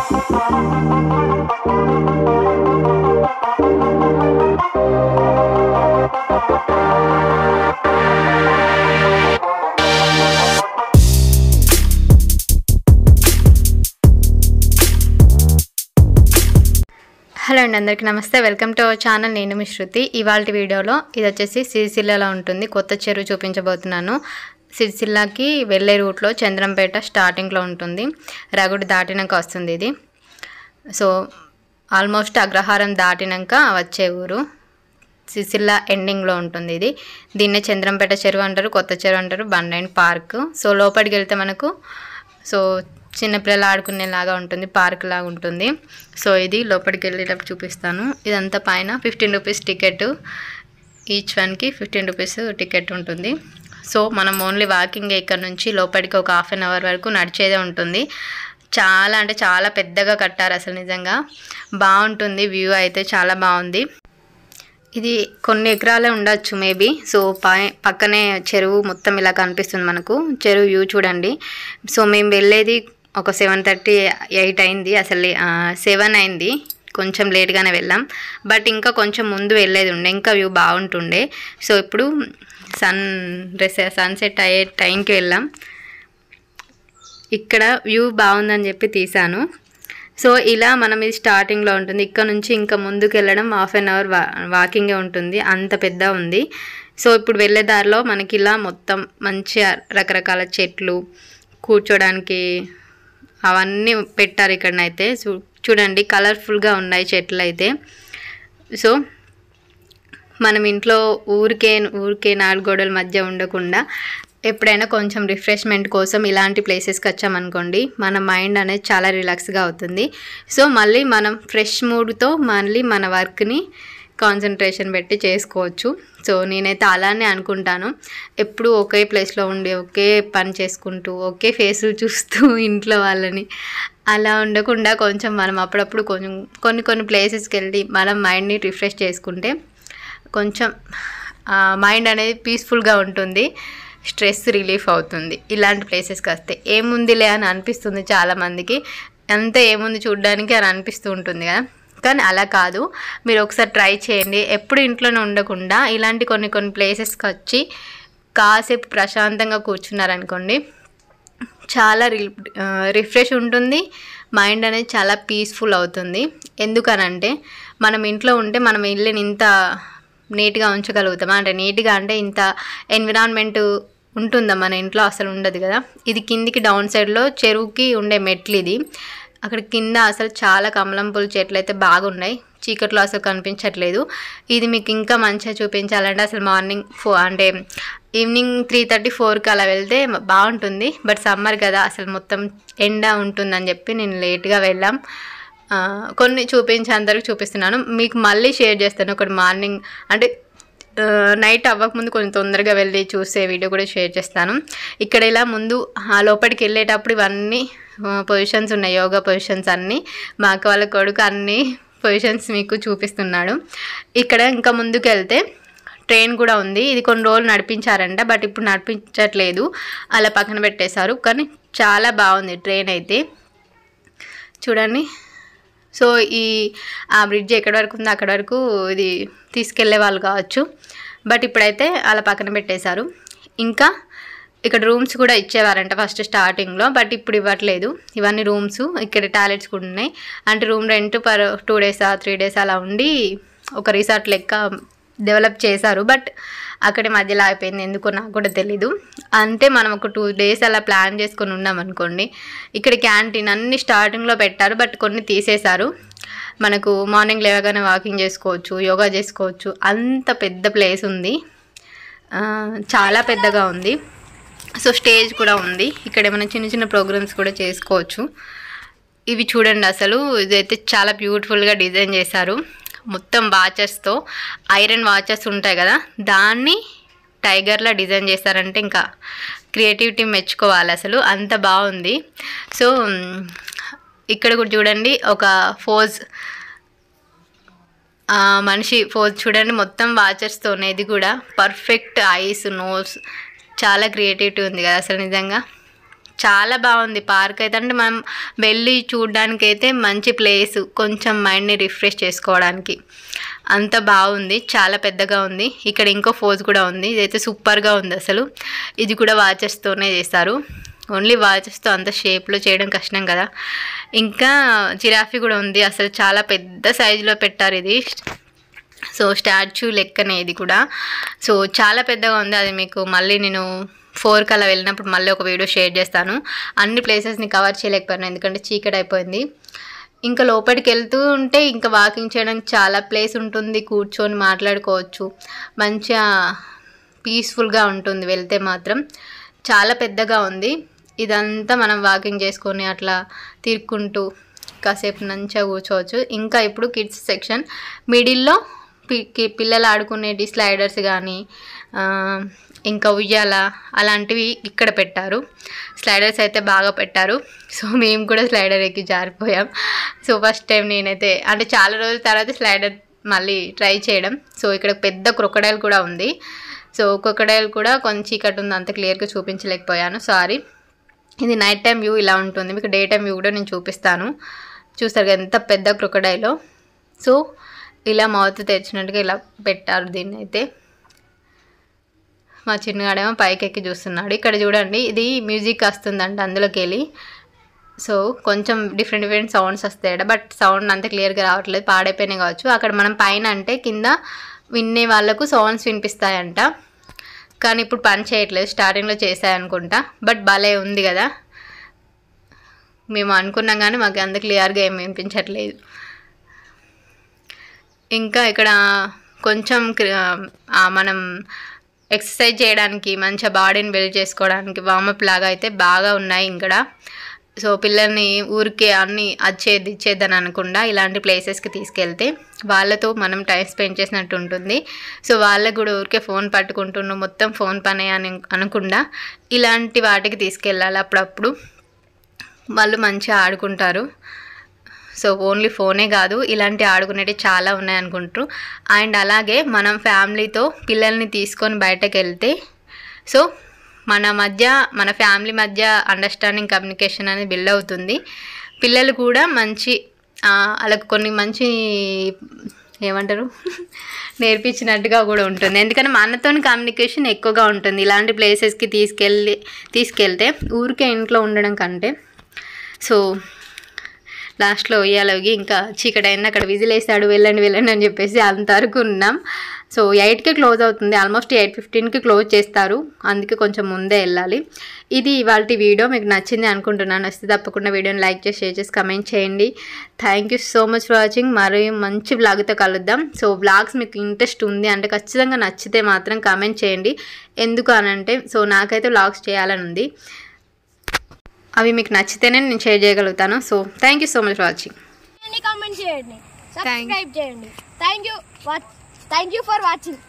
Hello అండి, అందరికీ నమస్తే. Welcome to our channel. నేను మీ శృతి. ఇవాళ వీడియోలో ఇది వచ్చేసి సిరిసిల్లలో ఉంటుంది. కొత్త చెరువు చూపించబోతున్నాను. సిరిసిల్లకి వెళ్ళే రూట్లో చంద్రంపేట స్టార్టింగ్లో ఉంటుంది. రగుడు దాటినాక వస్తుంది ఇది. సో ఆల్మోస్ట్ అగ్రహారం దాటినాక వచ్చే ఊరు. సిరిసిల్ల ఎండింగ్లో ఉంటుంది ఇది. దీన్నే చంద్రంపేట చెరువు అంటారు, కొత్త చెరువు అంటారు, బండ్ అండ్ పార్క్. సో లోపలికి వెళ్తే మనకు చిన్నపిల్లలు ఆడుకునేలాగా ఉంటుంది, పార్క్ లాగా ఉంటుంది. సో ఇది లోపలికి వెళ్ళేటప్పుడు చూపిస్తాను. ఇదంతా పైన 15 రూపీస్ టికెట్, ఈచ్ వన్కి 15 రూపీస్ టికెట్ ఉంటుంది. సో మనం ఓన్లీ వాకింగ్ ఇక్కడ నుంచి లోపలికి ఒక హాఫ్ అన్ అవర్ వరకు నడిచేదే ఉంటుంది. చాలా అంటే చాలా పెద్దగా కట్టారు, అసలు నిజంగా బాగుంటుంది. వ్యూ అయితే చాలా బాగుంది. ఇది కొన్ని ఎకరాలే ఉండొచ్చు మేబీ. సో పక్కనే చెరువు మొత్తం ఇలా కనిపిస్తుంది మనకు. చెరువు వ్యూ చూడండి. సో మేము వెళ్ళేది ఒక 7:30, 8 అయింది. అసలు 7 అయింది. కొంచెం లేట్గానే వెళ్ళాం. బట్ ఇంకా కొంచెం ముందు వెళ్ళేది ఉండే, ఇంకా వ్యూ బాగుంటుండే. సో ఇప్పుడు సన్సెట్ అయ్యే టైంకి వెళ్ళాం. ఇక్కడ వ్యూ బాగుందని చెప్పి తీసాను. సో ఇలా మనం ఇది స్టార్టింగ్లో ఉంటుంది. ఇక్కడ నుంచి ఇంకా ముందుకు వెళ్ళడం హాఫ్ అన్ అవర్ వాకింగే ఉంటుంది, అంత పెద్ద ఉంది. సో ఇప్పుడు వెళ్ళే దారిలో మనకి ఇలా మొత్తం మంచిగా రకరకాల చెట్లు, కూర్చోడానికి అవన్నీ పెట్టారు ఇక్కడనైతే. చూడండి, కలర్ఫుల్గా ఉన్నాయి చెట్లు అయితే. సో మనం ఇంట్లో ఊరికే నాలుగు గోడల మధ్య ఉండకుండా ఎప్పుడైనా కొంచెం రిఫ్రెష్మెంట్ కోసం ఇలాంటి ప్లేసెస్కి వచ్చామనుకోండి, మన మైండ్ అనేది చాలా రిలాక్స్గా అవుతుంది. సో మళ్ళీ మనం ఫ్రెష్ మూడ్తో మళ్ళీ మన వర్క్ని కాన్సన్ట్రేషన్ పెట్టి చేసుకోవచ్చు. సో నేనైతే అలానే అనుకుంటాను. ఎప్పుడు ఒకే ప్లేస్లో ఉండి ఒకే పని చేసుకుంటూ ఒకే ఫేసులు చూస్తూ ఇంట్లో వాళ్ళని అలా ఉండకుండా కొంచెం మనం అప్పుడప్పుడు కొన్ని ప్లేసెస్కి వెళ్ళి మనం మైండ్ని రిఫ్రెష్ చేసుకుంటే కొంచెం మైండ్ అనేది పీస్ఫుల్గా ఉంటుంది, స్ట్రెస్ రిలీఫ్ అవుతుంది. ఇలాంటి ప్లేసెస్కి వస్తే ఏముందిలే అని అనిపిస్తుంది చాలామందికి, అంతే ఏముంది చూడడానికి అని అనిపిస్తూ ఉంటుంది కదా. కానీ అలా కాదు, మీరు ఒకసారి ట్రై చేయండి. ఎప్పుడు ఇంట్లోనే ఉండకుండా ఇలాంటి కొన్ని ప్లేసెస్కి వచ్చి కాసేపు ప్రశాంతంగా కూర్చున్నారనుకోండి, చాలా రిఫ్రెష్ ఉంటుంది. మైండ్ అనేది చాలా పీస్ఫుల్ అవుతుంది. ఎందుకనంటే మనం ఇంట్లో ఉంటే మనం ఇల్లుని ఇంత నీట్గా ఉంచగలుగుతామా అంటే, నీట్గా అంటే ఇంత ఎన్విరాన్మెంట్ ఉంటుందా మన ఇంట్లో? అసలు ఉండదు కదా. ఇది కిందికి డౌన్ సైడ్లో చెరువుకి ఉండే మెట్లు. ఇది అక్కడ కింద అసలు చాలా కమలం పూల చెట్లు అయితే బాగున్నాయి, చీకట్లో అసలు కనిపించట్లేదు. ఇది మీకు ఇంకా మంచిగా చూపించాలంటే అసలు మార్నింగ్ అంటే ఈవినింగ్ 3:30, 4కి అలా వెళ్తే బాగుంటుంది. బట్ సమ్మర్ కదా, అసలు మొత్తం ఎండ ఉంటుందని చెప్పి నేను లేట్గా వెళ్ళాం. కొన్ని అందరికి చూపిస్తున్నాను, మీకు మళ్ళీ షేర్ చేస్తాను. ఒకటి మార్నింగ్ అంటే నైట్ అవ్వకముందు కొంచెం తొందరగా వెళ్ళి చూసే వీడియో కూడా షేర్ చేస్తాను. ఇక్కడ ఇలా ముందు లోపలికి వెళ్ళేటప్పుడు ఇవన్నీ పొజిషన్స్ ఉన్నాయి, యోగా పొజిషన్స్ అన్నీ. మా అక్క వాళ్ళ కొడుకు అన్ని పొజిషన్స్ మీకు చూపిస్తున్నాడు. ఇక్కడ ఇంకా ముందుకు వెళ్తే ట్రైన్ కూడా ఉంది. ఇది కొన్ని రోజులు నడిపించారంట, బట్ ఇప్పుడు నడిపించట్లేదు, అలా పక్కన పెట్టేశారు. కానీ చాలా బాగుంది ట్రైన్ అయితే, చూడండి. సో ఆ బ్రిడ్జ్ ఎక్కడి వరకు ఉందో అక్కడి వరకు ఇది తీసుకెళ్లే వాళ్ళు కావచ్చు, బట్ ఇప్పుడైతే అలా పక్కన పెట్టేశారు. ఇంకా ఇక్కడ రూమ్స్ కూడా ఇచ్చేవారంట ఫస్ట్ స్టార్టింగ్లో, బట్ ఇప్పుడు ఇవ్వట్లేదు. ఇవన్నీ రూమ్స్, ఇక్కడ టాయిలెట్స్ కూడా ఉన్నాయి. అంటే room rent per 2 days 3 days అలా ఉండి ఒక రిసార్ట్ లెక్క డెవలప్ చేశారు. బట్ అక్కడే మధ్యలో అయిపోయింది, ఎందుకో నాకు కూడా తెలీదు. అంటే మనం ఒక 2 days అలా ప్లాన్ చేసుకొని ఉన్నాం అనుకోండి. ఇక్కడ క్యాంటీన్ అన్ని స్టార్టింగ్లో పెట్టారు, బట్ కొన్ని తీసేశారు. మనకు మార్నింగ్ లేవగానే వాకింగ్ చేసుకోవచ్చు, యోగా చేసుకోవచ్చు, అంత పెద్ద ప్లేస్ ఉంది, చాలా పెద్దగా ఉంది. సో స్టేజ్ కూడా ఉంది, ఇక్కడ ఏమైనా చిన్న ప్రోగ్రామ్స్ కూడా చేసుకోవచ్చు. ఇవి చూడండి, అసలు ఇదైతే చాలా బ్యూటిఫుల్గా డిజైన్ చేశారు. మొత్తం వాచెస్తో, ఐరన్ వాచెస్ ఉంటాయి కదా, దాన్ని టైగర్లా డిజైన్ చేశారంటే ఇంకా క్రియేటివిటీ మెచ్చుకోవాలి, అసలు అంత బాగుంది. సో ఇక్కడ కూడా చూడండి, ఒక ఫోజ్ మనిషి ఫోజ్ చూడండి, మొత్తం వాచెస్తోనే. ఇది కూడా పర్ఫెక్ట్ ఐస్, నోస్, చాలా క్రియేటివిటీ ఉంది కదా అసలు నిజంగా. చాలా బాగుంది పార్క్ అయితే. అంటే మనం వెళ్ళి చూడడానికి అయితే మంచి ప్లేస్, కొంచెం మైండ్ని రిఫ్రెష్ చేసుకోవడానికి అంత బాగుంది. చాలా పెద్దగా ఉంది. ఇక్కడ ఇంకో ఫోజ్ కూడా ఉంది, ఇదైతే సూపర్గా ఉంది అసలు. ఇది కూడా వాచెస్తోనే చేస్తారు. ఓన్లీ వాచెస్తో అంత షేప్లో చేయడం కష్టం కదా. ఇంకా జిరాఫీ కూడా ఉంది, అసలు చాలా పెద్ద సైజులో పెట్టారు ఇది. సో స్టాచ్యూ లెక్కనే ఇది కూడా. సో చాలా పెద్దగా ఉంది. అది మీకు మళ్ళీ నేను 4 కల్లా వెళ్ళినప్పుడు మళ్ళీ ఒక వీడియో షేర్ చేస్తాను. అన్ని ప్లేసెస్ని కవర్ చేయలేకపోయాను ఎందుకంటే చీకటి అయిపోయింది. ఇంకా లోపలికి వెళ్తూ ఉంటే ఇంకా వాకింగ్ చేయడానికి చాలా ప్లేస్ ఉంటుంది, కూర్చొని మాట్లాడుకోవచ్చు, మంచిగా పీస్ఫుల్గా ఉంటుంది వెళ్తే మాత్రం. చాలా పెద్దగా ఉంది. ఇదంతా మనం వాకింగ్ చేసుకొని అట్లా తిరుక్కుంటూ కాసేపు మంచిగా కూర్చోవచ్చు. ఇంకా ఇప్పుడు కిడ్స్ సెక్షన్ మిడిల్లో పిల్లలు ఆడుకునేటి స్లైడర్స్ కానీ ఇంకా ఉయ్యాల అలాంటివి ఇక్కడ పెట్టారు. స్లైడర్స్ అయితే బాగా పెట్టారు. సో మేము కూడా స్లైడర్ ఎక్కి జారిపోయాం. సో ఫస్ట్ టైం నేనైతే అంటే చాలా రోజుల తర్వాత స్లైడర్ మళ్ళీ ట్రై చేయడం. సో ఇక్కడ పెద్ద క్రొకడైల్ కూడా ఉంది. సో క్రొకడైల్ కూడా కొంచెం చీకటి ఉంది, అంత క్లియర్గా చూపించలేకపోయాను, సారీ. ఇది నైట్ టైం వ్యూ ఇలా ఉంటుంది. మీకు డే టైం వ్యూ కూడా నేను చూపిస్తాను. చూస్తారు కదా ఎంత పెద్ద క్రొకడైలో. సో ఇలా మౌత్ తెరిచినట్టుగా ఇలా పెట్టారు దీన్ని అయితే. మా చిన్నగాడేమో పైకి ఎక్కి చూస్తున్నాడు. ఇక్కడ చూడండి, ఇది మ్యూజిక్ వస్తుందంట అందులోకి వెళ్ళి. సో కొంచెం డిఫరెంట్ సౌండ్స్ వస్తాయట, బట్ సౌండ్ అంత క్లియర్గా రావట్లేదు, పాడైపోయినాయి కావచ్చు. అక్కడ మనం పైన అంటే కింద వినే వాళ్ళకు సౌండ్స్ వినిపిస్తాయంట, కానీ ఇప్పుడు పని చేయట్లేదు, స్టార్టింగ్లో చేశాయనుకుంటా. బట్ భలే ఉంది కదా, మేము అనుకున్నాం కానీ మాకు అంత క్లియర్గా ఏం వినిపించట్లేదు. ఇంకా ఇక్కడ కొంచెం మనం ఎక్సర్సైజ్ చేయడానికి మంచిగా బాడీని బిల్డ్ చేసుకోవడానికి వార్మప్ లాగా అయితే బాగా ఉన్నాయి ఇక్కడ. సో పిల్లల్ని ఊరికే అన్నీ అచ్చేది ఇచ్చేద్దని అనకుండా ఇలాంటి ప్లేసెస్కి తీసుకెళ్తే వాళ్ళతో మనం టైం స్పెండ్ చేసినట్టు ఉంటుంది. సో వాళ్ళకు కూడా ఊరికే ఫోన్ పట్టుకుంటున్నాం మొత్తం ఫోన్ పనే అని అనకుండా ఇలాంటి వాటికి తీసుకెళ్ళాలి. అప్పుడప్పుడు వాళ్ళు మంచిగా ఆడుకుంటారు. సో ఓన్లీ ఫోనే కాదు, ఇలాంటి ఆడుకునేవి చాలా ఉన్నాయనుకుంటారు. అండ్ అలాగే మనం ఫ్యామిలీతో పిల్లల్ని తీసుకొని బయటకు వెళ్తే సో మన ఫ్యామిలీ మధ్య అండర్స్టాండింగ్ కమ్యూనికేషన్ అనేది బిల్డ్ అవుతుంది. పిల్లలు కూడా మంచి వాళ్ళకు కొన్ని మంచి ఏమంటారు నేర్పించినట్టుగా కూడా ఉంటుంది. ఎందుకంటే మనతో కమ్యూనికేషన్ ఎక్కువగా ఉంటుంది ఇలాంటి ప్లేసెస్కి తీసుకెళ్తే ఊరికే ఇంట్లో ఉండడం కంటే. సో లాస్ట్లో ఉయ్యాలకి ఇంకా చీకటి అయింది, అక్కడ విజిల్ వేసాడు వెళ్ళండి అని చెప్పేసి అంతవరకు ఉన్నాం. సో 8కి క్లోజ్ అవుతుంది, ఆల్మోస్ట్ 8:15కి క్లోజ్ చేస్తారు, అందుకే కొంచెం ముందే వెళ్ళాలి. ఇది ఇవాళ వీడియో మీకు నచ్చింది అనుకుంటున్నాను. నచ్చితే తప్పకుండా వీడియోని లైక్ చేసి షేర్ చేసి కమెంట్ చేయండి. Thank you so much for watching. మరి మంచి వ్లాగ్తో కలుద్దాం. సో వ్లాగ్స్ మీకు ఇంట్రెస్ట్ ఉంది అంటే ఖచ్చితంగా నచ్చితే మాత్రం కమెంట్ చేయండి. ఎందుకు అనంటే సో నాకైతే వ్లాగ్స్ చేయాలని ఉంది, అవి మీకు నచ్చితేనే నేను షేర్ చేయగలుగుతాను. So thank you so much for watching. Comment చేయండి, సబ్స్క్రైబ్ చేయండి. Thank you for watching.